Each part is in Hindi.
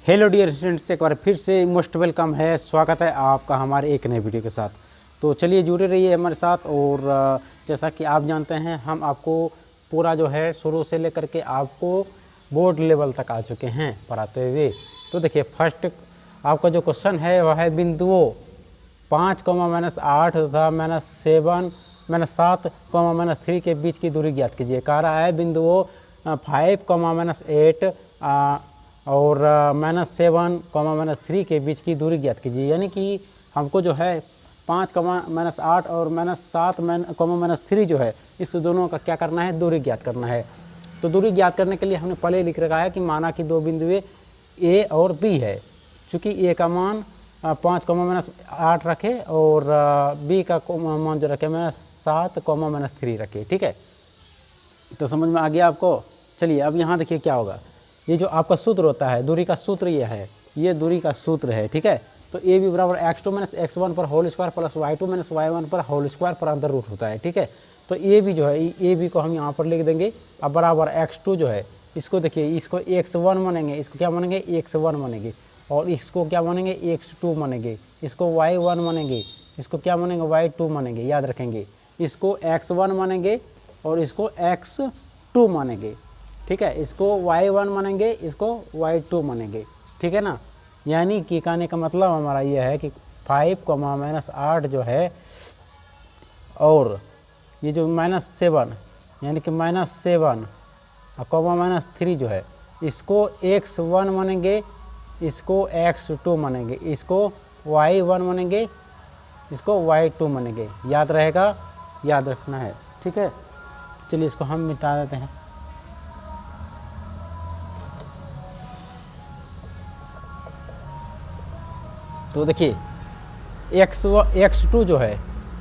हेलो डियर स्टूडेंट्स, एक बार फिर से मोस्ट वेलकम है, स्वागत है आपका हमारे एक नए वीडियो के साथ। तो चलिए जुड़े रहिए हमारे साथ। और जैसा कि आप जानते हैं, हम आपको पूरा जो है शुरू से लेकर के आपको बोर्ड लेवल तक आ चुके हैं पढ़ाते हुए। तो देखिए, फर्स्ट आपका जो क्वेश्चन है वह है बिंदुओं 5,-8 तथा -7 -7, -3 के बीच की दूरी ज्ञात कीजिए। कह रहा है बिंदुओं 5, -8 और -7, -3 के बीच की दूरी ज्ञात कीजिए। यानी कि हमको जो है 5, -8 और -7, -3 जो है, इस दोनों का क्या करना है, दूरी ज्ञात करना है। तो दूरी ज्ञात करने के लिए हमने पहले लिख रखा है कि माना कि दो बिंदुएं ए और बी है। चूँकि ए का मान 5, -8 रखे और बी का मान जो रखे -7, -3 रखे। ठीक है, तो समझ में आ गया आपको। चलिए अब यहाँ देखिए क्या होगा। ये जो आपका सूत्र होता है, दूरी का सूत्र ये है, ये दूरी का सूत्र है। ठीक है, तो ए बी बराबर x2 - x1 पर whole square plus y2 - y1 पर होल स्क्वायर पर अंदर रूट होता है। ठीक है, तो ए बी जो है, ए बी को हम यहाँ पर लिख देंगे। अब बराबर x2 जो है, इसको देखिए, इसको x1 मानेंगे, इसको क्या मानेंगे, x1 मानेंगे, और इसको क्या मानेंगे, x2 मानेंगे, इसको y1 मानेंगे, इसको क्या मानेंगे, y2 मानेंगे। याद रखेंगे, इसको x1 मानेंगे और इसको x2 मानेंगे। ठीक है, इसको y1 मानेंगे, इसको y2 मानेंगे। ठीक है ना। यानी कि कहने का मतलब हमारा यह है कि 5, -8 जो है और ये जो -7 यानी कि -7 -3 जो है, इसको x1 मानेंगे, इसको x2 मानेंगे, इसको y1 मानेंगे, इसको y2 मानेंगे। याद रहेगा, याद रखना है। ठीक है, चलिए इसको हम मिटा देते हैं। तो देखिए x2 जो है,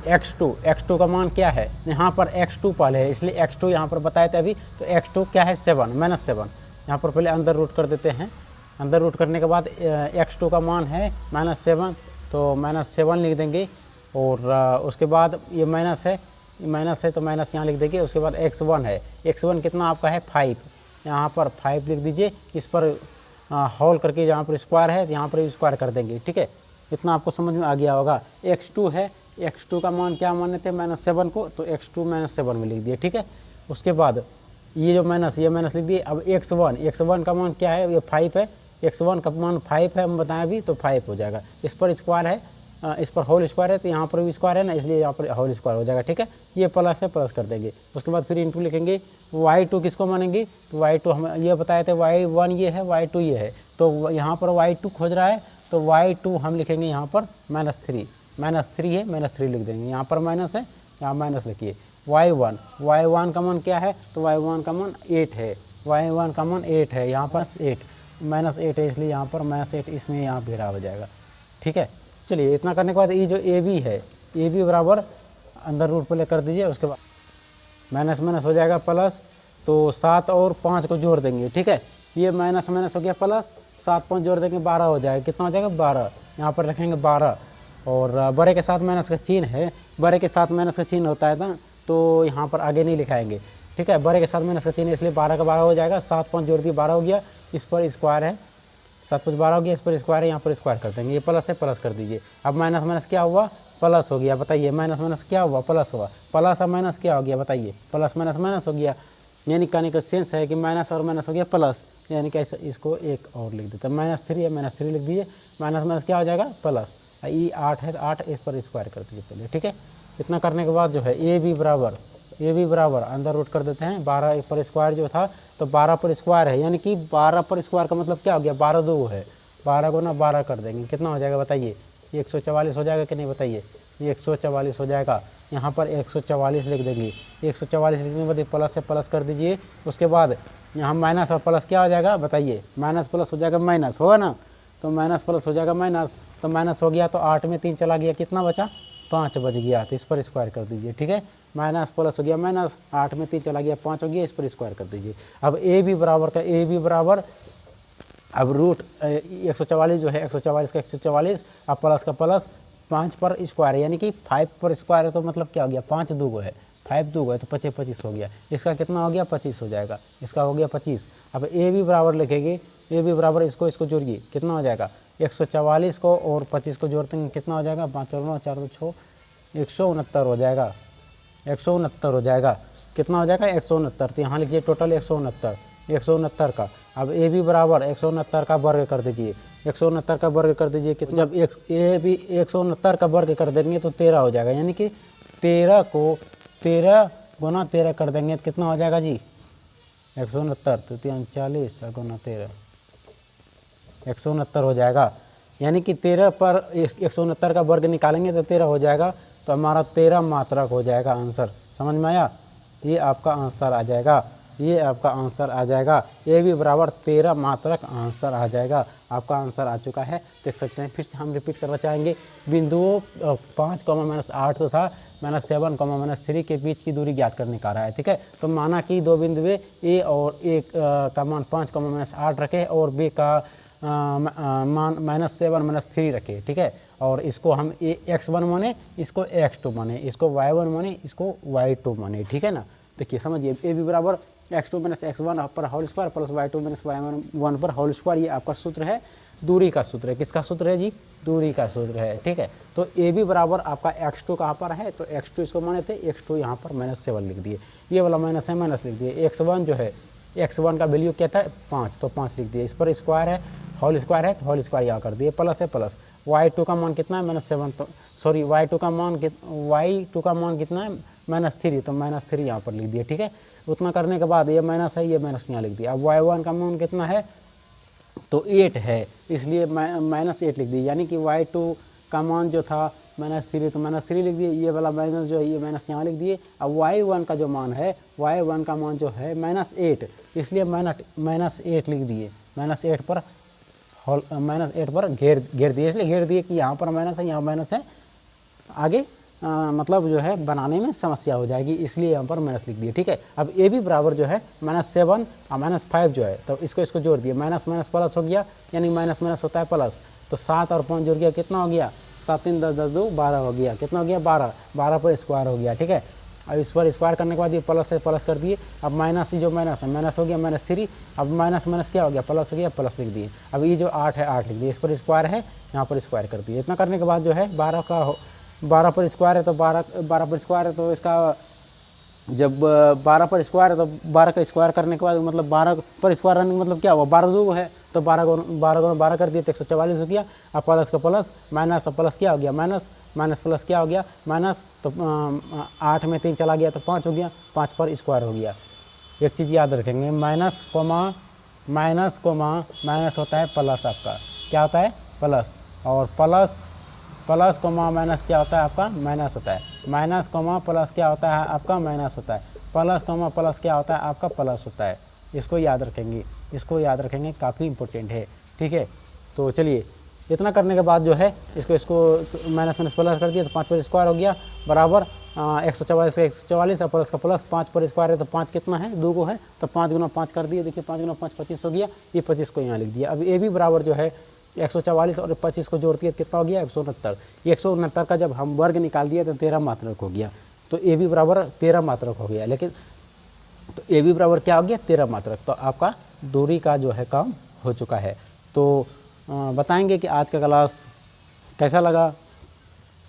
x2 का मान क्या है, यहाँ पर x2 पहले है, इसलिए x2 यहाँ पर बताए थे अभी। तो x2 क्या है, 7 -7। यहाँ पर पहले अंदर रूट कर देते हैं। अंदर रूट करने के बाद x2 का मान है -7, तो -7 लिख देंगे। और उसके बाद ये माइनस है तो माइनस यहाँ लिख देंगे। उसके बाद x1 है, x1 कितना आपका है, 5। यहाँ पर 5 लिख दीजिए। इस पर होल करके जहाँ पर स्क्वायर है, यहाँ पर स्क्वायर कर देंगे। ठीक है, इतना आपको समझ में आ गया होगा। x2 है, x2 का मान क्या माने थे, -7 को, तो x2 -7 में लिख दिए। ठीक है, उसके बाद ये माइनस लिख दिए। अब x1 का मान क्या है, ये 5 है, x1 का मान 5 है, हम बताएं अभी, तो 5 हो जाएगा। इस पर स्क्वायर है, इस पर होल स्क्वायर है, तो यहाँ पर भी स्क्वायर है ना, इसलिए यहाँ पर होल स्क्वायर हो जाएगा। ठीक है, ये प्लस है, प्लस कर देंगे। उसके बाद फिर इंटू लिखेंगे। y2 किसको मानेंगे, तो y2 हम ये बताए थे, y1 ये है, y2 ये है, तो यहाँ पर y2 खोज रहा है, तो y2 हम लिखेंगे यहाँ पर -3 है, -3 लिख देंगे। यहाँ पर माइनस है, यहाँ माइनस लिखिए। y1 का मान क्या है, तो y1 का मान 8 है, y1 का मान 8 है, यहाँ पर -8 है, इसलिए यहाँ पर -8 इसमें यहाँ भेड़ा हो जाएगा। ठीक है, चलिए इतना करने के बाद ये जो ए बी है, ए बी बराबर अंदर रूट पहले कर दीजिए। उसके बाद माइनस हो जाएगा प्लस, तो 7 और 5 को जोड़ देंगे। ठीक है, ये माइनस हो गया प्लस, 7 5 जोड़ देंगे, 12 हो जाएगा। कितना हो जाएगा, 12। यहाँ पर रखेंगे 12, और बड़े के साथ माइनस का चिन्ह है, बड़े के साथ माइनस का चिन्ह होता है ना, तो यहाँ पर आगे नहीं लिखाएंगे। ठीक है, बड़े के साथ माइनस का चिन्ह है, इसलिए 12 का 12 हो जाएगा। 7 5 जोड़ दिए, 12 हो गया। इस पर स्क्वायर है, 7 5 12 हो गया, इस पर स्क्वायर है, यहाँ पर स्क्वायर कर देंगे। ये प्लस है, प्लस कर दीजिए। अब माइनस क्या हुआ, प्लस हो गया। बताइए, माइनस क्या हुआ, प्लस हुआ। प्लस और माइनस क्या हो गया, बताइए, प्लस माइनस हो गया। यानी कहने का सेंस है कि माइनस और माइनस हो गया प्लस, यानी कि ऐसा इसको एक और लिख देते हैं। -3 है, -3 लिख दीजिए। माइनस क्या हो जाएगा, प्लस। ये 8 है, 8 इस पर स्क्वायर कर दीजिए पहले। ठीक है, इतना करने के बाद जो है ए बी बराबर अंदर रूट कर देते हैं। 12 पर स्क्वायर जो था, तो 12 पर स्क्वायर है, यानी कि 12 पर स्क्वायर का मतलब क्या हो गया, 12 2 है, 12 को ना 12 कर देंगे। कितना हो जाएगा बताइए, 144 हो जाएगा कि नहीं, बताइए। 144 हो जाएगा। यहाँ पर 144 लिख देंगे। 144 लिखने के बाद प्लस से प्लस कर दीजिए। उसके बाद यहाँ माइनस और प्लस क्या हो जाएगा, बताइए। माइनस प्लस हो जाएगा माइनस, होगा ना, तो माइनस प्लस हो जाएगा माइनस, तो माइनस हो गया, तो 8 में 3 चला गया, कितना बचा, 5 बच गया, तो इस पर स्क्वायर कर दीजिए। ठीक है, माइनस प्लस हो गया माइनस, 8 में 3 चला गया, 5 हो गया, इस पर स्क्वायर कर दीजिए। अब ए बी बराबर अब रूट 144 जो है, 144 का 144, अब प्लस का प्लस, 5 पर स्क्वायर है, यानी कि 5 पर स्क्वायर है, तो मतलब क्या हो गया, 5 2 है, 5 2 है, तो 25 हो गया। इसका कितना हो गया, 25 हो जाएगा। इसका हो गया 25। अब ए बी बराबर लिखेंगे, ए बी बराबर इसको जोड़िए, कितना हो जाएगा 144 को और 25 को जोड़ते हैं कितना हो जाएगा, 5 और 9 4 2 6 169 हो जाएगा, 169 हो जाएगा, कितना हो जाएगा 169। तो यहाँ लिखिए टोटल 169 का। अब ए बी बराबर 169 का वर्ग कर दीजिए, 169 का वर्ग कर दीजिए, कितना जब ए बी 169 का वर्ग कर देंगे तो 13 हो जाएगा, यानी कि 13 को 13 गुना 13 कर देंगे तो कितना हो जाएगा जी 169, तो 40 गुना 13 169 हो जाएगा, यानी कि 13 पर 169 का वर्ग निकालेंगे तो 13 हो जाएगा, तो हमारा 13 मात्रक हो जाएगा आंसर। समझ में आया, ये आपका आंसर आ जाएगा, ये आपका आंसर आ जाएगा, ए बी बराबर 13 मात्रक आंसर आ जाएगा। आपका आंसर आ चुका है, देख सकते हैं। फिर से हम रिपीट करना चाहेंगे, बिंदुओं 5, -8 तो था, -7, -3 के बीच की दूरी ज्ञात करने का रहा है, ठीक है। तो माना कि दो बिंदुए ए और ए का मान 5, -8 रखे और बी का मान -7, -3 रखे, ठीक है। और इसको हम x1 माने, इसको x2 माने, इसको y1 माने, इसको y2 माने, ठीक है ना। देखिए समझिए, ए बी बराबर x2 - x1 पर whole square plus y2 - y1 पर होल स्क्वायर, ये आपका सूत्र है, दूरी का सूत्र है। किसका सूत्र है जी, दूरी का सूत्र है, ठीक है। तो ए बी बराबर आपका x2 कहाँ पर है, तो x2 इसको माने थे, x2 यहाँ पर -7 लिख दिए, ये वाला माइनस है माइनस लिख दिए। x1 जो है, x1 का वैल्यू क्या था 5, तो 5 लिख दिए। इस पर स्क्वायर है, होल स्क्वायर है तो होल स्क्वायर यहाँ कर दिए, प्लस है प्लस। y2 का मान कितना है -7, तो सॉरी y2 का मान कितना है -3, तो -3 यहाँ पर लिख दिए, ठीक है। उतना करने के बाद ये माइनस है, ये माइनस यहाँ लिख दिया। अब y1 का मान कितना है, तो 8 है, इसलिए -8 लिख दिए, यानी कि y2 का मान जो था -3, तो -3 लिख दिए, ये वाला माइनस जो है ये माइनस यहाँ लिख दिए। अब y1 का जो मान है, y1 का मान जो है -8, इसलिए -8 लिख दिए, -8 पर घेर दिए, इसलिए घेर दिए कि यहाँ पर माइनस है, यहाँ माइनस है, आगे मतलब जो है बनाने में समस्या हो जाएगी, इसलिए यहाँ पर माइनस लिख दिए, ठीक है। अब ए बी बराबर जो है -7 और -5 जो है, तो इसको जोड़ दिए, माइनस माइनस प्लस हो गया, यानी माइनस माइनस होता है प्लस, तो 7 और 5 जुड़ गया, कितना हो गया 7 3 10 10 2 12 हो गया, कितना हो गया 12 पर स्क्वायर हो गया, ठीक है। अब इस पर स्क्वायर करने के बाद ये प्लस से प्लस कर दिए। अब माइनस, ये जो माइनस है माइनस हो गया -3, अब माइनस माइनस क्या हो गया प्लस हो गया, प्लस लिख दिए। अब ये जो 8 है 8 लिख दिए, इस पर स्क्वायर है, यहाँ पर स्क्वायर कर दिए। इतना करने के बाद जो है 12 पर स्क्वायर है, तो 12 पर स्क्वायर है, तो इसका जब 12 पर स्क्वायर है तो 12 का स्क्वायर करने के बाद मतलब 12 पर स्क्वायर रहने का मतलब क्या हुआ, 12 2 है, तो 12 कर दिए तो 144 हो गया। अब प्लस का प्लस, माइनस और प्लस क्या हो गया माइनस, माइनस प्लस क्या हो गया माइनस, तो 8 में 3 चला गया तो 5 हो गया, 5 पर स्क्वायर हो गया। एक चीज़ याद रखेंगे, माइनस माइनस होता है प्लस, आपका क्या होता है प्लस, और प्लस कोमा माइनस क्या होता है आपका माइनस होता है, माइनस कोमा प्लस क्या होता है आपका माइनस होता है, प्लस कोमा प्लस क्या होता है आपका प्लस होता है। इसको याद रखेंगे, काफ़ी इंपॉर्टेंट है, ठीक है। तो चलिए, इतना करने के बाद जो है इसको माइनस माइनस प्लस कर दिया, तो 5 पर स्क्वायर हो गया बराबर 144 का 144 और प्लस का प्लस, 5 पर स्क्वायर है तो 5 कितना है 2 को है, तो 5 गुना 5 कर दिए। देखिए 5 गुना 5 25 हो गया, ये 25 को यहाँ लिख दिया। अब ए भी बराबर जो है 144 और 25 को जोड़ती है कितना हो गया 169। 169 का जब हम वर्ग निकाल दिया तो 13 मात्रक हो गया, तो ए बी बराबर 13 मात्रक हो गया। लेकिन तो ए बी बराबर क्या हो गया 13 मात्रक। तो आपका दूरी का जो है काम हो चुका है। तो बताएंगे कि आज का क्लास कैसा लगा,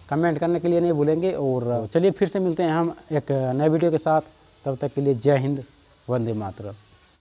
कमेंट करने के लिए नहीं भूलेंगे। और चलिए फिर से मिलते हैं हम एक नए वीडियो के साथ, तब तक के लिए जय हिंद, वंदे मातरम।